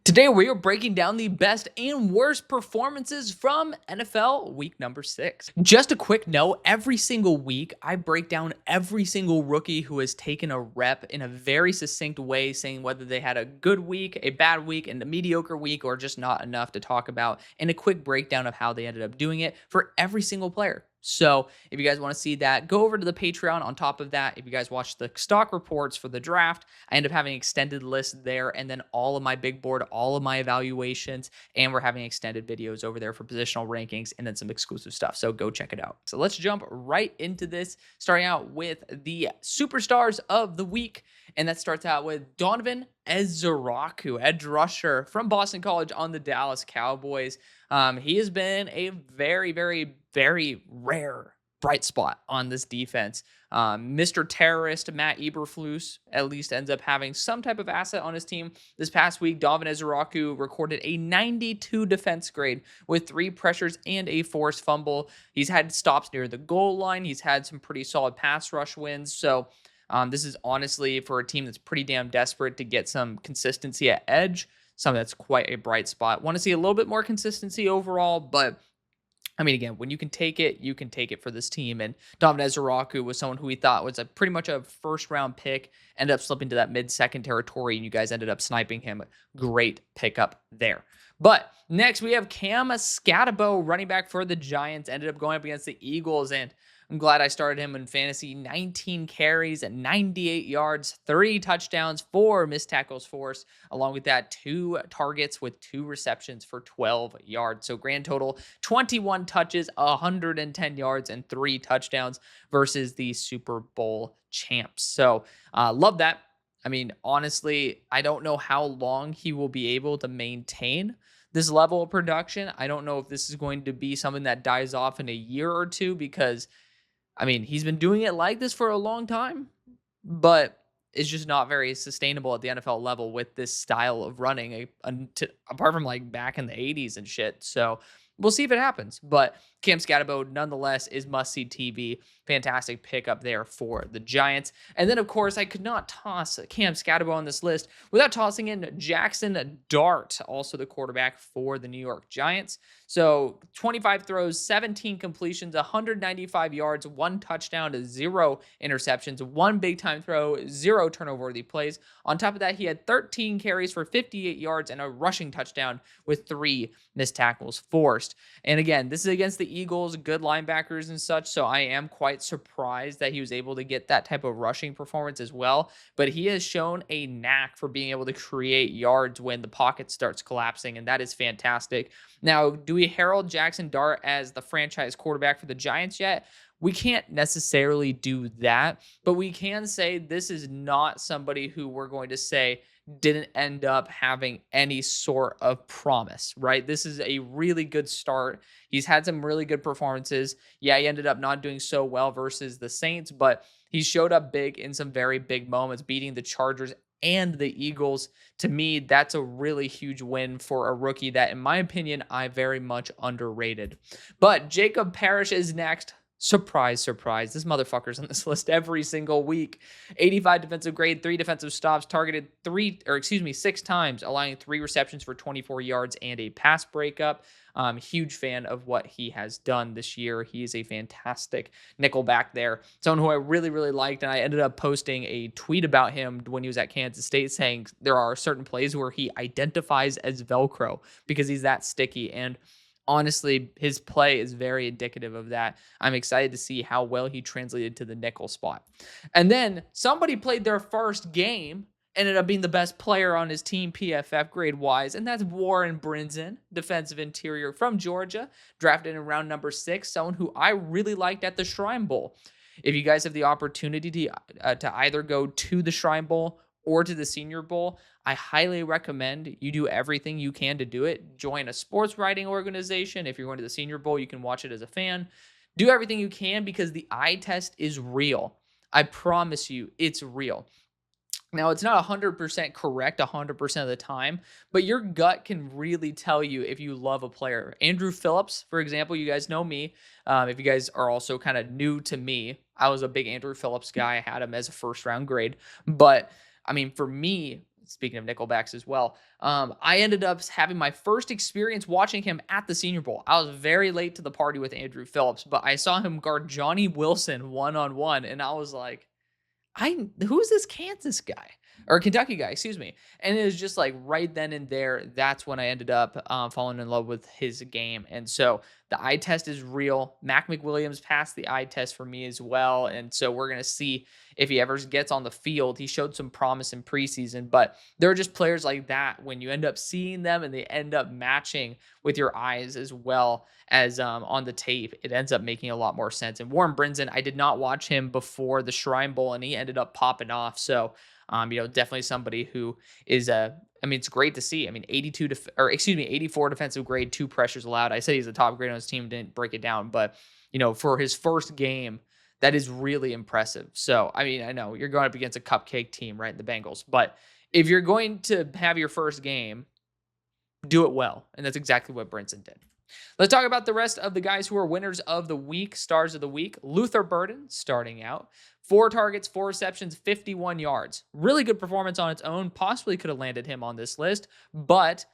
Today, we are breaking down the best and worst performances from NFL week number 6. Just a quick note, every single week, I break down every single rookie who has taken a rep in a very succinct way, saying whether they had a good week, a bad week, and a mediocre week, or just not enough to talk about, and a quick breakdown of how they ended up doing it for every single player. So if you guys want to see that, go over to the Patreon. On top of that, if you guys watch the stock reports for the draft, I end up having extended lists there, and then all of my big board, all of my evaluations, and we're having extended videos over there for positional rankings and then some exclusive stuff. So go check it out. So let's jump right into this, starting out with the superstars of the week. And that starts out with Donovan Ezraku, edge rusher from Boston College on the Dallas Cowboys. He has been a very, very, very rare bright spot on this defense. Mr. Terrorist Matt Eberflus at least ends up having some type of asset on his team. This past week, Donovan Ezraku recorded a 92 defense grade with 3 pressures and a forced fumble. He's had stops near the goal line. He's had some pretty solid pass rush wins. So this is honestly for a team that's pretty damn desperate to get some consistency at edge. Something that's quite a bright spot. Want to see a little bit more consistency overall, but I mean, again, when you can take it for this team. And Donovan Ezraku was someone who we thought was pretty much a first-round pick, ended up slipping to that mid-second territory, and you guys ended up sniping him. Great pickup there. But next, we have Cam Scatabo, running back for the Giants, ended up going up against the Eagles, and I'm glad I started him in fantasy. 19 carries and 98 yards, 3 touchdowns, 4 missed tackles forced. Along with that, 2 targets with 2 receptions for 12 yards. So grand total, 21 touches, 110 yards, and 3 touchdowns versus the Super Bowl champs. So love that. I mean, honestly, I don't know how long he will be able to maintain this level of production. I don't know if this is going to be something that dies off in a year or two because I mean, he's been doing it like this for a long time, but it's just not very sustainable at the NFL level with this style of running, apart from like back in the 80s and shit. So we'll see if it happens. But Cam Scatabo, nonetheless, is must-see TV. Fantastic pickup there for the Giants. And then, of course, I could not toss Cam Scatabo on this list without tossing in Jackson Dart, also the quarterback for the New York Giants. So 25 throws, 17 completions, 195 yards, 1 touchdown, 0 interceptions, 1 big-time throw, 0 turnover-worthy plays. On top of that, he had 13 carries for 58 yards and a rushing touchdown with 3 missed tackles forced. And again, this is against the Eagles, good linebackers and such, so I am quite surprised that he was able to get that type of rushing performance as well. But he has shown a knack for being able to create yards when the pocket starts collapsing, and that is fantastic. Now, do we herald Jackson Dart as the franchise quarterback for the Giants yet? We can't necessarily do that, but we can say this is not somebody who we're going to say didn't end up having any sort of promise, right? This is a really good start. He's had some really good performances. Yeah, he ended up not doing so well versus the Saints, but he showed up big in some very big moments, beating the Chargers and the Eagles. To me, that's a really huge win for a rookie that, in my opinion, I very much underrated. But Jacob Parrish is next. Surprise, surprise. This motherfucker's on this list every single week. 85 defensive grade, 3 defensive stops, targeted 6 times, allowing 3 receptions for 24 yards and a pass breakup. Huge fan of what he has done this year. He is a fantastic nickel back there. Someone who I really, really liked, and I ended up posting a tweet about him when he was at Kansas State saying there are certain plays where he identifies as Velcro because he's that sticky. And honestly, his play is very indicative of that. I'm excited to see how well he translated to the nickel spot. And then somebody played their first game, ended up being the best player on his team PFF grade wise, and that's Warren Brinson, defensive interior from Georgia, drafted in round number 6, someone who I really liked at the Shrine Bowl. If you guys have the opportunity to either go to the Shrine Bowl or to the Senior Bowl, I highly recommend you do everything you can to do it. Join a sports writing organization. If you're going to the Senior Bowl, you can watch it as a fan. Do everything you can because the eye test is real. I promise you, it's real. Now, it's not 100% correct 100% of the time, but your gut can really tell you if you love a player. Andrew Phillips, for example, you guys know me. If you guys are also kind of new to me, I was a big Andrew Phillips guy. I had him as a first-round grade. But, I mean, for me, speaking of nickelbacks as well, I ended up having my first experience watching him at the Senior Bowl. I was very late to the party with Andrew Phillips, but I saw him guard Johnny Wilson one-on-one, and I was like, who's this Kansas guy or Kentucky guy, excuse me. And it was just like right then and there, that's when I ended up falling in love with his game. And so the eye test is real. Mac McWilliams passed the eye test for me as well. And so we're going to see if he ever gets on the field. He showed some promise in preseason, but there are just players like that when you end up seeing them and they end up matching with your eyes as well as on the tape, it ends up making a lot more sense. And Warren Brinson, I did not watch him before the Shrine Bowl, and he ended up popping off. So, definitely somebody who is it's great to see. I mean, 84 defensive grade, 2 pressures allowed. I said he's the top grade on his team, didn't break it down, but for his first game, that is really impressive. So, I mean, I know you're going up against a cupcake team, right? The Bengals, but if you're going to have your first game, do it well. And that's exactly what Brinson did. Let's talk about the rest of the guys who are winners of the week, stars of the week. Luther Burden starting out. 4 targets, 4 receptions, 51 yards. Really good performance on its own. Possibly could have landed him on this list, but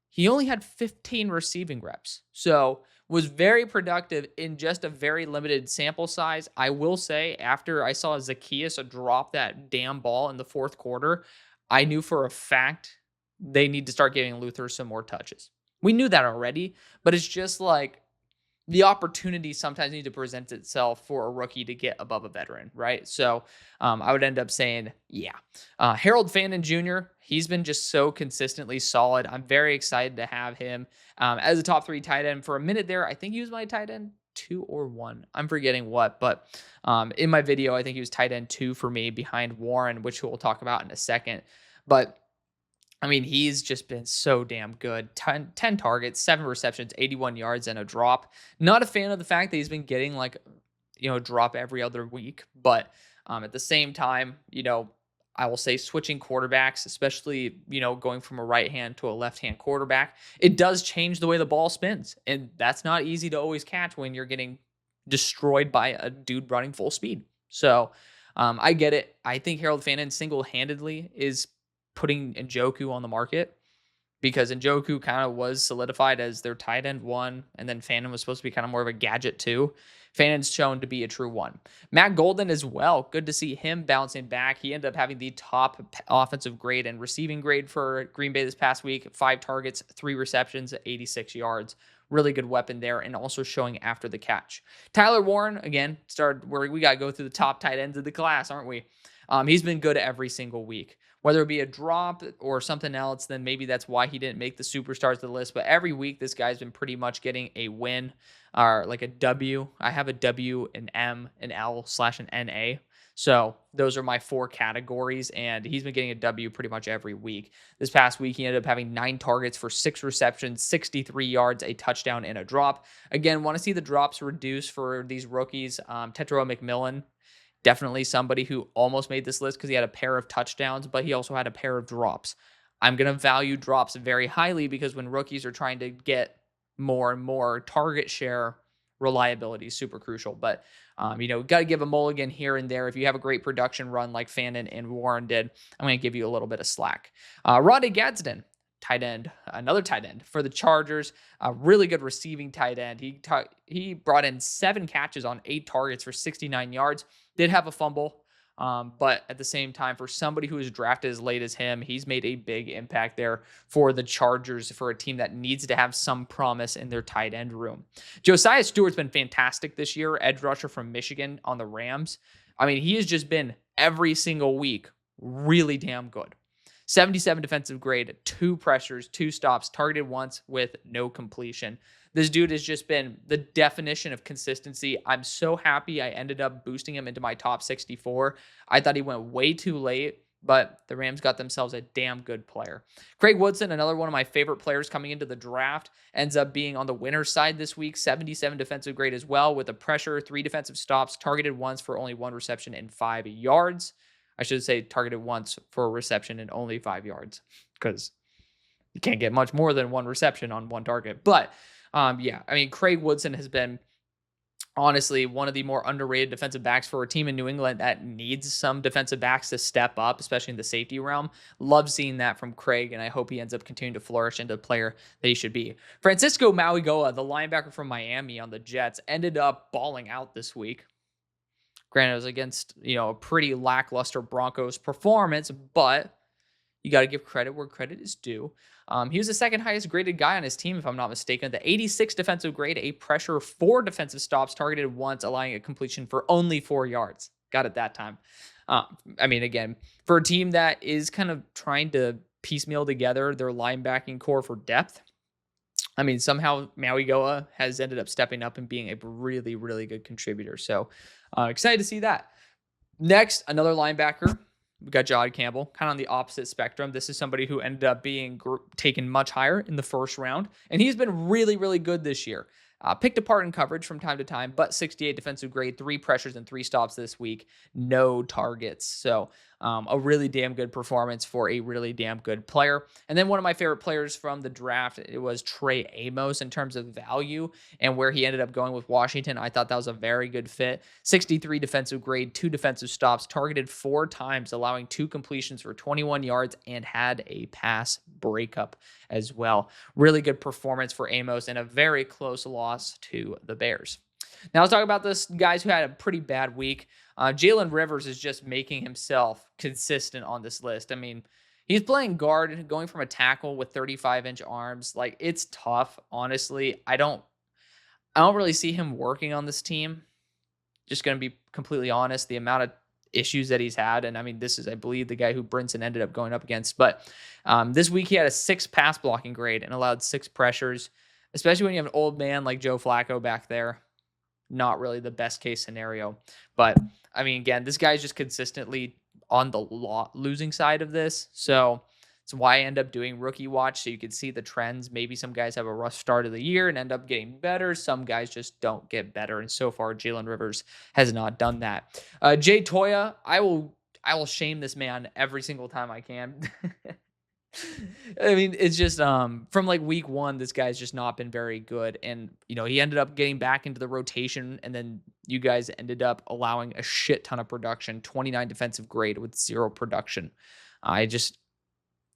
he only had 15 receiving reps. So was very productive in just a very limited sample size. I will say, after I saw Zacchaeus drop that damn ball in the 4th quarter, I knew for a fact they need to start giving Luther some more touches. We knew that already, but it's just like the opportunity sometimes needs to present itself for a rookie to get above a veteran, right? So I would end up saying, yeah. Harold Fannin Jr., he's been just so consistently solid. I'm very excited to have him as a top 3 tight end. For a minute there, I think he was my tight end 2 or 1. I'm forgetting what, but in my video, I think he was tight end 2 for me behind Warren, which we'll talk about in a second. But I mean, he's just been so damn good. 10 targets, 7 receptions, 81 yards, and a drop. Not a fan of the fact that he's been getting drop every other week. But at the same time, I will say switching quarterbacks, especially, going from a right hand to a left hand quarterback, it does change the way the ball spins. And that's not easy to always catch when you're getting destroyed by a dude running full speed. So I get it. I think Harold Fannin single-handedly is putting Njoku on the market, because Njoku kind of was solidified as their tight end 1, and then Fannin was supposed to be kind of more of a gadget 2. Fannin's shown to be a true 1. Matt Golden as well. Good to see him bouncing back. He ended up having the top offensive grade and receiving grade for Green Bay this past week. 5 targets, 3 receptions, 86 yards. Really good weapon there, and also showing after the catch. Tyler Warren, again, started where we got to go through the top tight ends of the class, aren't we? He's been good every single week. Whether it be a drop or something else, then maybe that's why he didn't make the superstars of the list. But every week, this guy's been pretty much getting a win or like a W. I have a W, an M, an L / an NA. So those are my 4 categories, and he's been getting a W pretty much every week. This past week, he ended up having 9 targets for 6 receptions, 63 yards, a touchdown, and a drop. Again, want to see the drops reduced for these rookies. Tetro McMillan, definitely somebody who almost made this list because he had a pair of touchdowns, but he also had a pair of drops. I'm going to value drops very highly because when rookies are trying to get more and more target share, reliability is super crucial. But, got to give a mulligan here and there. If you have a great production run like Fannin and Warren did, I'm going to give you a little bit of slack. Rodney Gadsden, tight end, another tight end for the Chargers, a really good receiving tight end. He brought in 7 catches on 8 targets for 69 yards. Did have a fumble, but at the same time, for somebody who was drafted as late as him, he's made a big impact there for the Chargers, for a team that needs to have some promise in their tight end room. Josiah Stewart's been fantastic this year, edge rusher from Michigan on the Rams. I mean, he has just been every single week really damn good. 77 defensive grade, 2 pressures, 2 stops, targeted once with no completion. This dude has just been the definition of consistency. I'm so happy I ended up boosting him into my top 64. I thought he went way too late, but the Rams got themselves a damn good player. Craig Woodson, another one of my favorite players coming into the draft, ends up being on the winner's side this week. 77 defensive grade as well, with a pressure, 3 defensive stops, targeted once for only 1 reception and 5 yards. I should say targeted once for a reception and only 5 yards, because you can't get much more than 1 reception on 1 target. But Craig Woodson has been honestly one of the more underrated defensive backs for a team in New England that needs some defensive backs to step up, especially in the safety realm. Love seeing that from Craig, and I hope he ends up continuing to flourish into the player that he should be. Francisco Mauigoa, the linebacker from Miami on the Jets, ended up balling out this week. Granted, it was against, a pretty lackluster Broncos performance, but you got to give credit where credit is due. He was the second highest graded guy on his team, if I'm not mistaken. The 86 defensive grade, a pressure, 4 defensive stops, targeted once, allowing a completion for only 4 yards. Got it that time. Again, for a team that is kind of trying to piecemeal together their linebacking core for depth, somehow Mauigoa has ended up stepping up and being a really, really good contributor. So excited to see that. Next, another linebacker. We got Jod Campbell, kind of on the opposite spectrum. This is somebody who ended up being taken much higher in the first round, and he's been really, really good this year. Picked apart in coverage from time to time, but 68 defensive grade, 3 pressures and 3 stops this week, no targets. So a really damn good performance for a really damn good player. And then one of my favorite players from the draft, it was Trey Amos in terms of value and where he ended up going with Washington. I thought that was a very good fit. 63 defensive grade, 2 defensive stops, targeted 4 times, allowing 2 completions for 21 yards and had a pass breakup as well. Really good performance for Amos and a very close loss to the Bears. Now let's talk about this guys who had a pretty bad week. Jalen Rivers is just making himself consistent on this list. He's playing guard, going from a tackle with 35-inch arms. Like, it's tough, honestly. I don't really see him working on this team. Just going to be completely honest. The amount of issues that he's had, and this is, I believe, the guy who Brinson ended up going up against. But this week he had a 6 pass blocking grade and allowed 6 pressures, especially when you have an old man like Joe Flacco back there. Not really the best case scenario. But again, this guy's just consistently on the losing side of this. So it's why I end up doing rookie watch, so you can see the trends. Maybe some guys have a rough start of the year and end up getting better. Some guys just don't get better. And so far, Jalen Rivers has not done that. Jay Toya, I will shame this man every single time I can. It's just from like week 1, this guy's just not been very good. And, he ended up getting back into the rotation, and then you guys ended up allowing a shit ton of production, 29 defensive grade with 0 production.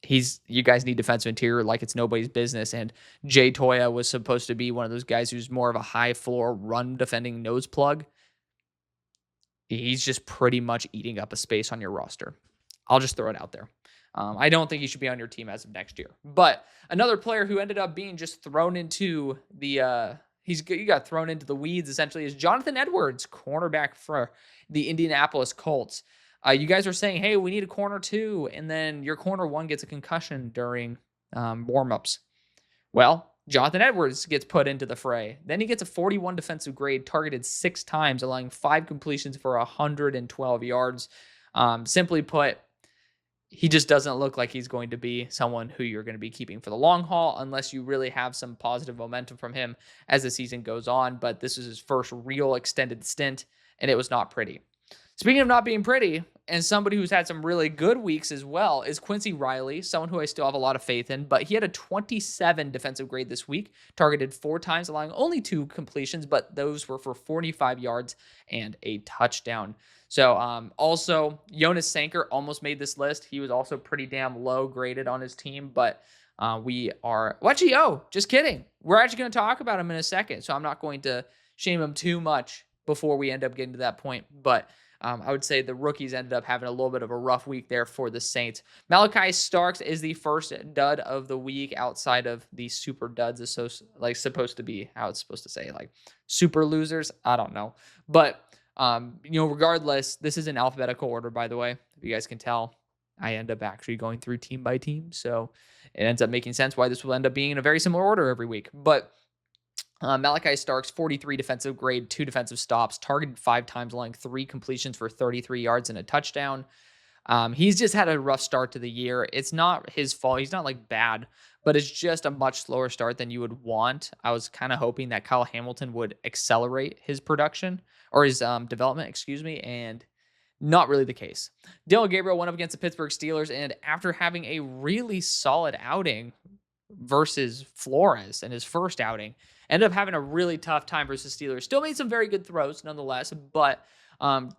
You guys need defensive interior like it's nobody's business. And Jay Toya was supposed to be one of those guys who's more of a high floor run defending nose plug. He's just pretty much eating up a space on your roster. I'll just throw it out there. I don't think he should be on your team as of next year. But another player who ended up being just thrown into the he got thrown into the weeds essentially is Jonathan Edwards, cornerback for the Indianapolis Colts. You guys are saying, hey, we need a corner 2, and then your corner 1 gets a concussion during warmups. Well, Jonathan Edwards gets put into the fray. Then he gets a 41 defensive grade, targeted 6 times, allowing 5 completions for 112 yards. Simply put, he just doesn't look like he's going to be someone who you're going to be keeping for the long haul unless you really have some positive momentum from him as the season goes on. But this is his first real extended stint, and it was not pretty. Speaking of not being pretty, and somebody who's had some really good weeks as well, is Quincy Riley, someone who I still have a lot of faith in, but he had a 27 defensive grade this week, targeted 4 times, allowing only 2 completions, but those were for 45 yards and a touchdown. So also, Jonas Sanker almost made this list. He was also pretty damn low graded on his team, but just kidding. We're actually going to talk about him in a second, so I'm not going to shame him too much before we end up getting to that point, but I would say the rookies ended up having a little bit of a rough week there for the Saints. Malachi Starks is the first dud of the week outside of the super duds, supposed to be how it's supposed to say, like super losers. I don't know. But, regardless, this is in alphabetical order, by the way. If you guys can tell, I end up actually going through team by team. So it ends up making sense why this will end up being in a very similar order every week. But Malachi Starks, 43 defensive grade, 2 defensive stops, targeted 5 times, allowing 3 completions for 33 yards and a touchdown. He's just had a rough start to the year. It's not his fault. He's not like bad, but it's just a much slower start than you would want. I was kind of hoping that Kyle Hamilton would accelerate his production or his development, and not really the case. Dillon Gabriel went up against the Pittsburgh Steelers, and after having a really solid outing, versus Flores in his first outing. Ended up having a really tough time versus Steelers. Still made some very good throws nonetheless, but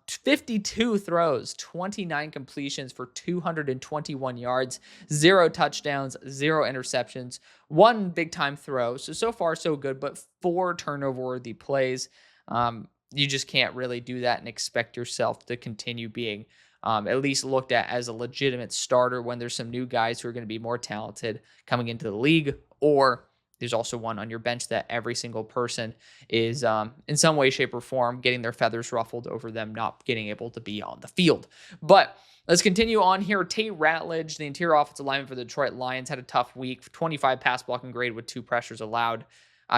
52 throws, 29 completions for 221 yards, 0 touchdowns, 0 interceptions, 1 big time throw. So far, so good, but 4 turnover worthy plays. You just can't really do that and expect yourself to continue being at least looked at as a legitimate starter when there's some new guys who are going to be more talented coming into the league, or there's also one on your bench that every single person is in some way, shape, or form getting their feathers ruffled over them not getting able to be on the field. But let's continue on here. Tate Ratledge, the interior offensive lineman for the Detroit Lions, had a tough week. 25 pass blocking grade with 2 pressures allowed.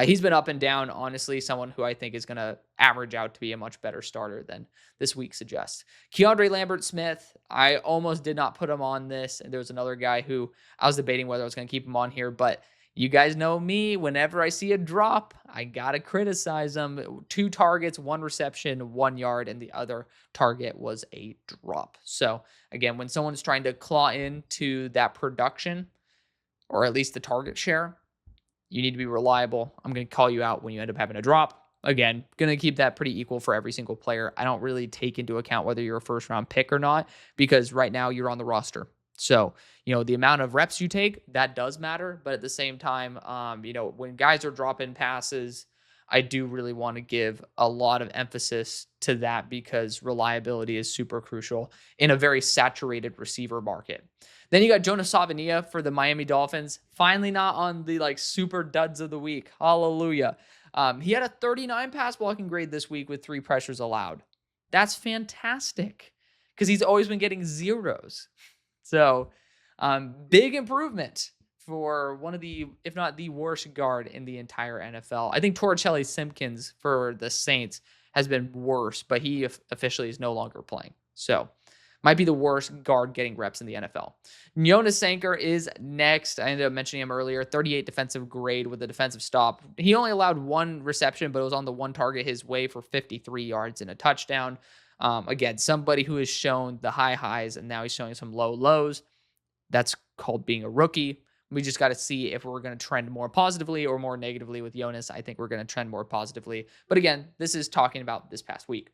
He's been up and down, honestly, someone who I think is going to average out to be a much better starter than this week suggests. Keandre Lambert-Smith, I almost did not put him on this, and there was another guy who I was debating whether I was going to keep him on here, but you guys know me. Whenever I see a drop, I got to criticize him. 2 targets, 1 reception, 1 yard, and the other target was a drop. So, again, when someone's trying to claw into that production, or at least the target share, you need to be reliable. I'm going to call you out when you end up having a drop. Again, going to keep that pretty equal for every single player. I don't really take into account whether you're a first round pick or not, because right now you're on the roster. So, the amount of reps you take, that does matter. But at the same time, when guys are dropping passes, I do really want to give a lot of emphasis to that because reliability is super crucial in a very saturated receiver market. Then you got Jonas Savania for the Miami Dolphins. Finally not on the super duds of the week. Hallelujah. He had a 39 pass blocking grade this week with 3 pressures allowed. That's fantastic because he's always been getting 0s. So big improvement for one of the, if not the worst guard in the entire NFL. I think Torricelli Simpkins for the Saints has been worse, but he officially is no longer playing. So might be the worst guard getting reps in the NFL. Jonas Sanker is next. I ended up mentioning him earlier. 38 defensive grade with a defensive stop. He only allowed 1 reception, but it was on the 1 target his way for 53 yards and a touchdown. Again, somebody who has shown the high highs and now he's showing some low lows. That's called being a rookie. We just got to see if we're going to trend more positively or more negatively with Jonas. I think we're going to trend more positively. But again, this is talking about this past week.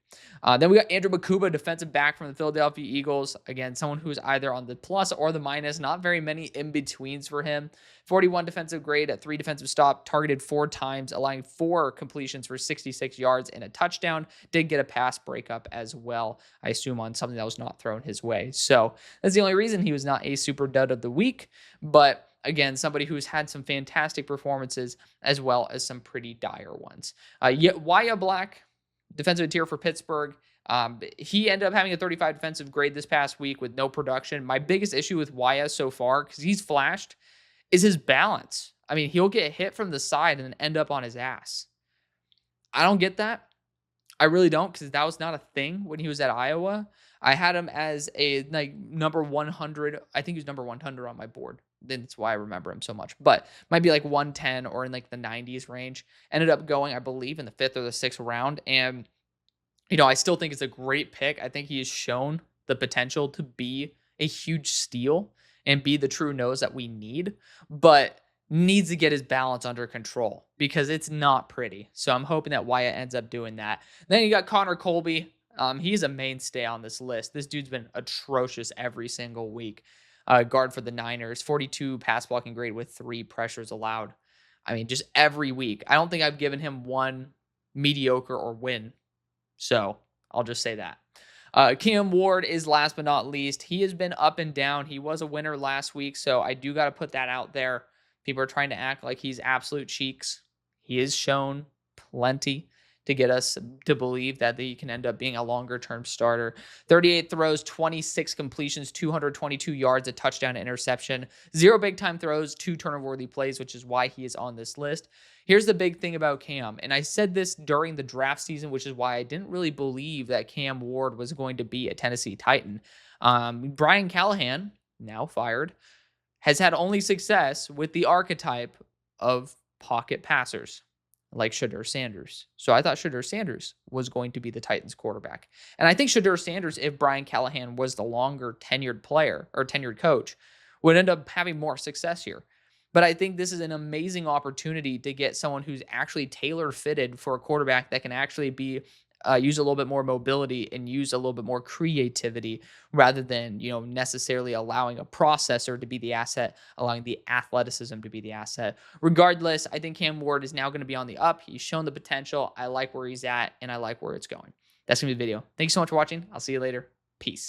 Then we got Andrew Bakuba, defensive back from the Philadelphia Eagles. Again, someone who's either on the plus or the minus. Not very many in-betweens for him. 41 defensive grade at 3 defensive stop. Targeted 4 times, allowing 4 completions for 66 yards and a touchdown. Did get a pass breakup as well, I assume on something that was not thrown his way. So that's the only reason he was not a super dud of the week. But again, somebody who's had some fantastic performances as well as some pretty dire ones. Yet Wyatt Black, defensive interior for Pittsburgh. He ended up having a 35 defensive grade this past week with no production. My biggest issue with Wyatt so far, because he's flashed, is his balance. I mean, he'll get hit from the side and then end up on his ass. I don't get that. I really don't, because that was not a thing when he was at Iowa. I had him as a number 100. I think he was number 100 on my board. That's why I remember him so much. But might be 110 or in the 90s range. Ended up going, I believe, in the 5th or the 6th round. And, I still think it's a great pick. I think he has shown the potential to be a huge steal and be the true nose that we need. But needs to get his balance under control because it's not pretty. So I'm hoping that Wyatt ends up doing that. Then you got Connor Colby. He's a mainstay on this list. This dude's been atrocious every single week. Guard for the Niners, 42 pass blocking grade with 3 pressures allowed. I mean, just every week. I don't think I've given him one mediocre or win. So I'll just say that. Cam Ward is last but not least. He has been up and down. He was a winner last week, so I do got to put that out there. People are trying to act like he's absolute cheeks. He has shown plenty to get us to believe that he can end up being a longer-term starter. 38 throws, 26 completions, 222 yards, a touchdown, interception, 0 big-time throws, 2 turnover-worthy plays, which is why he is on this list. Here's the big thing about Cam, and I said this during the draft season, which is why I didn't really believe that Cam Ward was going to be a Tennessee Titan. Brian Callahan, now fired, has had only success with the archetype of pocket passers, like Shedeur Sanders. So I thought Shedeur Sanders was going to be the Titans quarterback. And I think Shedeur Sanders, if Brian Callahan was the longer tenured player or tenured coach, would end up having more success here. But I think this is an amazing opportunity to get someone who's actually tailor fitted for a quarterback that can actually be use a little bit more mobility and use a little bit more creativity rather than necessarily allowing a processor to be the asset, allowing the athleticism to be the asset. Regardless, I think Cam Ward is now going to be on the up. He's shown the potential. I like where he's at, and I like where it's going. That's gonna be the video. Thank you so much for watching. I'll see you later. Peace.